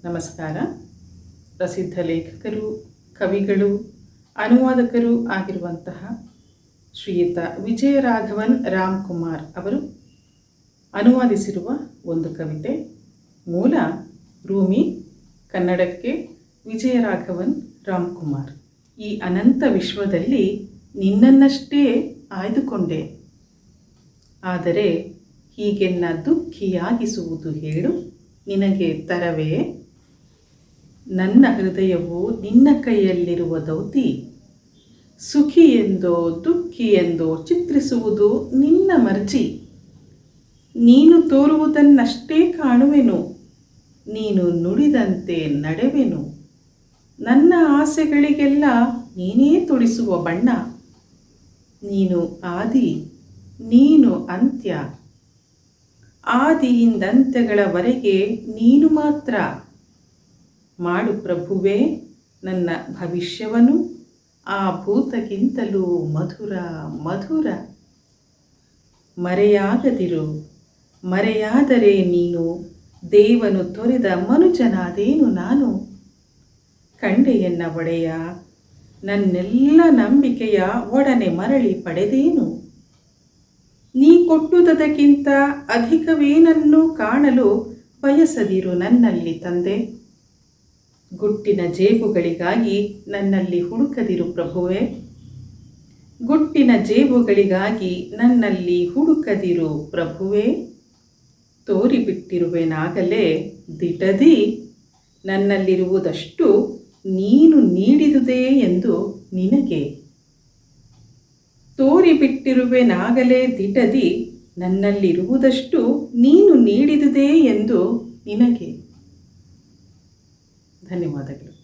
ನಮಸ್ಕಾರ. ಪ್ರಸಿದ್ಧ ಲೇಖಕರು, ಕವಿಗಳು, ಅನುವಾದಕರು ಆಗಿರುವಂತಹ ಶ್ರೀಯುತ ವಿಜಯರಾಘವನ್ ರಾಮ್ಕುಮಾರ್ ಅವರು ಅನುವಾದಿಸಿರುವ ಒಂದು ಕವಿತೆ. ಮೂಲ ರೂಮಿ, ಕನ್ನಡಕ್ಕೆ ವಿಜಯರಾಘವನ್ ರಾಮ್ಕುಮಾರ್. ಈ ಅನಂತ ವಿಶ್ವದಲ್ಲಿ ನಿನ್ನನ್ನಷ್ಟೇ ಆಯ್ದುಕೊಂಡೆ, ಆದರೆ ಹೀಗೆನ್ನ ದುಃಖಿಯಾಗಿಸುವುದು ಹೇಳು ನಿನಗೆ ತರವೇ? ನನ್ನ ಹೃದಯವು ನಿನ್ನ ಕೈಯಲ್ಲಿರುವ ದೌತಿ, ಸುಖಿ ಎಂದೋ ದುಃಖಿ ಎಂದೋ ಚಿತ್ರಿಸುವುದು ನಿನ್ನ ಮರ್ಜಿ. ನೀನು ತೋರುವುದನ್ನಷ್ಟೇ ಕಾಣುವೆನು, ನೀನು ನುಡಿದಂತೆ ನಡೆವೆನು. ನನ್ನ ಆಸೆಗಳಿಗೆಲ್ಲ ನೀನೇ ತೊಡಿಸುವ ಬಣ್ಣ. ನೀನು ಆದಿ, ನೀನು ಅಂತ್ಯ, ಆದಿಯಿಂದಂತ್ಯಗಳವರೆಗೆ ನೀನು ಮಾತ್ರ. ಮಾಡು ಪ್ರಭುವೇ ನನ್ನ ಭವಿಷ್ಯವನ್ನು ಆ ಭೂತಕ್ಕಿಂತಲೂ ಮಧುರ ಮಧುರ. ಮರೆಯಾಗದಿರು, ಮರೆಯಾದರೆ ನೀನು ದೇವನು ತೊರೆದ ಮನುಜನಾದೇನು ನಾನು. ಕಂಡೆಯನ್ನ ಒಡೆಯ, ನನ್ನೆಲ್ಲ ನಂಬಿಕೆಯ ಒಡನೆ ಮರಳಿ ಪಡೆದೇನು. ನೀ ಕೊಟ್ಟುದಕ್ಕಿಂತ ಅಧಿಕವೇನನ್ನು ಕಾಣಲು ಬಯಸದಿರು ನನ್ನಲ್ಲಿ ತಂದೆ. ಗುಟ್ಟಿನ ಜೇಬುಗಳಿಗಾಗಿ ನನ್ನಲ್ಲಿ ಹುಡುಕದಿರು ಪ್ರಭುವೇ, ಗುಟ್ಟಿನ ಜೇಬುಗಳಿಗಾಗಿ ನನ್ನಲ್ಲಿ ಹುಡುಕದಿರು ಪ್ರಭುವೇ. ತೋರಿಬಿಟ್ಟಿರುವೆನಾಗಲೇ ದಿಟದಿ, ನನ್ನಲ್ಲಿರುವುದಷ್ಟು ನೀನು ನೀಡಿದುದೇ ಎಂದು ನಿನಗೆ. ತೋರಿಬಿಟ್ಟಿರುವೆನಾಗಲೇ ದಿಟದಿ, ನನ್ನಲ್ಲಿರುವುದಷ್ಟು ನೀನು ನೀಡಿದುದೇ ಎಂದು ನಿನಗೆ. ಧನ್ಯವಾದಗಳು.